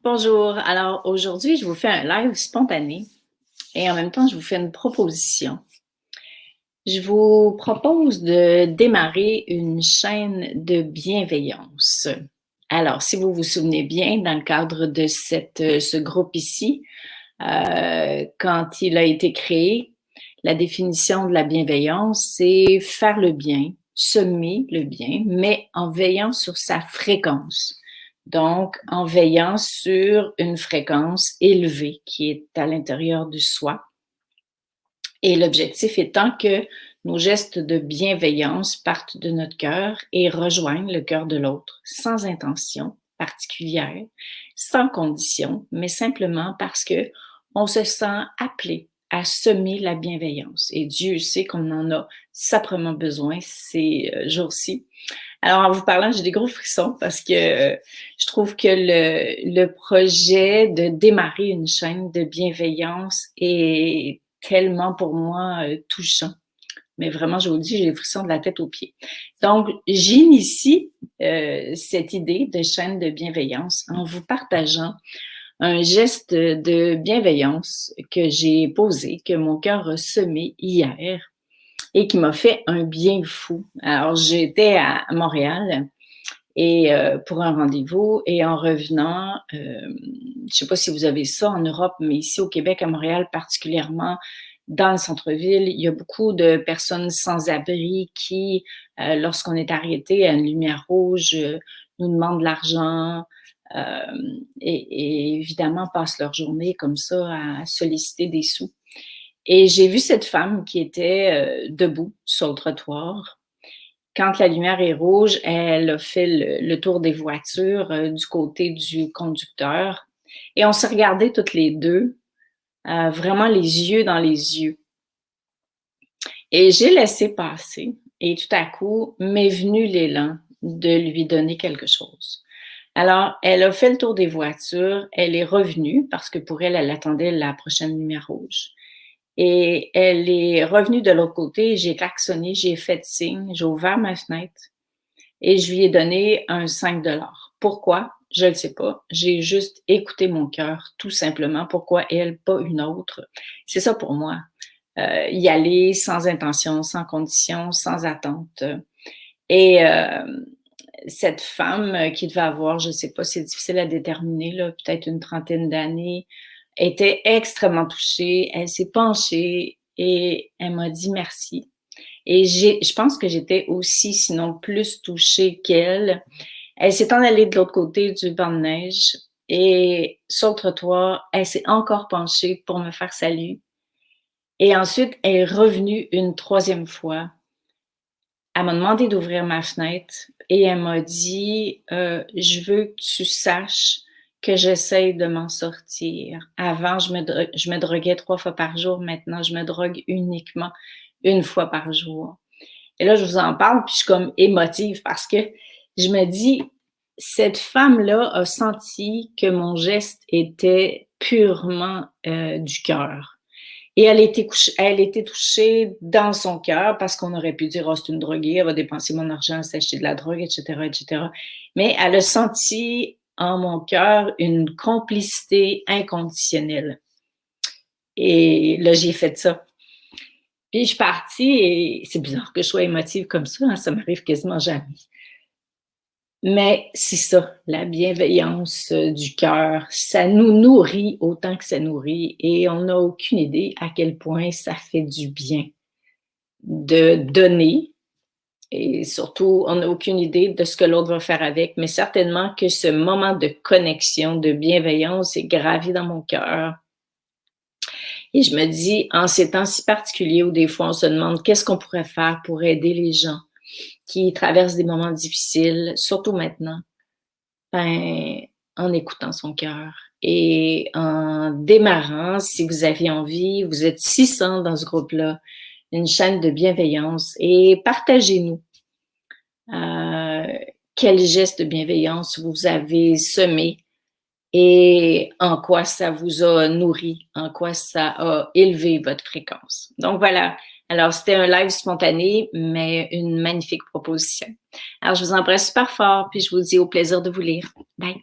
Bonjour. Alors aujourd'hui, je vous fais un live spontané et en même temps, je vous fais une proposition. Je vous propose de démarrer une chaîne de bienveillance. Alors, si vous vous souvenez bien, dans le cadre de ce groupe ici, quand il a été créé, la définition de la bienveillance, c'est faire le bien, semer le bien, mais en veillant sur sa fréquence. Donc, en veillant sur une fréquence élevée qui est à l'intérieur de soi. Et l'objectif étant que nos gestes de bienveillance partent de notre cœur et rejoignent le cœur de l'autre, sans intention particulière, sans condition, mais simplement parce que on se sent appelé à semer la bienveillance. Et Dieu sait qu'on en a saprement besoin ces jours-ci. Alors, en vous parlant, j'ai des gros frissons parce que je trouve que le projet de démarrer une chaîne de bienveillance est tellement pour moi touchant. Mais vraiment, je vous le dis, j'ai des frissons de la tête aux pieds. Donc, j'initie cette idée de chaîne de bienveillance en vous partageant un geste de bienveillance que j'ai posé, que mon cœur a semé hier et qui m'a fait un bien fou. Alors, j'étais à Montréal et pour un rendez-vous et en revenant, je sais pas si vous avez ça en Europe, mais ici au Québec, à Montréal particulièrement, dans le centre-ville, il y a beaucoup de personnes sans abri qui, lorsqu'on est arrêté à une lumière rouge, nous demandent de l'argent, et évidemment passent leur journée comme ça à solliciter des sous. Et j'ai vu cette femme qui était debout sur le trottoir. Quand la lumière est rouge, elle a fait le tour des voitures du côté du conducteur. Et on s'est regardés toutes les deux, vraiment les yeux dans les yeux. Et j'ai laissé passer. Et tout à coup, m'est venu l'élan de lui donner quelque chose. Alors, elle a fait le tour des voitures, elle est revenue parce que pour elle, elle attendait la prochaine lumière rouge. Et elle est revenue de l'autre côté, j'ai klaxonné, j'ai fait signe, j'ai ouvert ma fenêtre et je lui ai donné un 5 $. Pourquoi? Je ne sais pas. J'ai juste écouté mon cœur, tout simplement. Pourquoi elle, pas une autre? C'est ça pour moi. Y aller sans intention, sans condition, sans attente. Et cette femme qui devait avoir, je ne sais pas, c'est difficile à déterminer, là, peut-être une trentaine d'années, était extrêmement touchée. Elle s'est penchée et elle m'a dit merci. Et je pense que j'étais aussi, sinon plus touchée qu'elle. Elle s'est en allée de l'autre côté du banc de neige et sur le trottoir, elle s'est encore penchée pour me faire salut. Et ensuite, elle est revenue une troisième fois. Elle m'a demandé d'ouvrir ma fenêtre et elle m'a dit je veux que tu saches que j'essaye de m'en sortir. Avant, je me droguais 3 fois par jour. Maintenant, je me drogue uniquement une fois par jour. Et là, je vous en parle, puis je suis comme émotive parce que je me dis, cette femme-là a senti que mon geste était purement du cœur. Et elle était touchée dans son cœur parce qu'on aurait pu dire, oh, c'est une droguée, elle va dépenser mon argent à s'acheter de la drogue, etc., etc. Mais elle a senti en mon cœur une complicité inconditionnelle. Et là, j'ai fait ça. Puis je suis partie et c'est bizarre que je sois émotive comme ça, hein, ça m'arrive quasiment jamais. Mais c'est ça, la bienveillance du cœur, ça nous nourrit autant que ça nourrit et on n'a aucune idée à quel point ça fait du bien de donner et surtout, on n'a aucune idée de ce que l'autre va faire avec, mais certainement que ce moment de connexion, de bienveillance est gravé dans mon cœur. Et je me dis, en ces temps si particuliers où des fois on se demande qu'est-ce qu'on pourrait faire pour aider les gens qui traversent des moments difficiles, surtout maintenant, ben, en écoutant son cœur et en démarrant, si vous avez envie, vous êtes 600 dans ce groupe-là, une chaîne de bienveillance et partagez-nous quel geste de bienveillance vous avez semé et en quoi ça vous a nourri, en quoi ça a élevé votre fréquence. Donc voilà, alors c'était un live spontané, mais une magnifique proposition. Alors je vous embrasse super fort, puis je vous dis au plaisir de vous lire. Bye!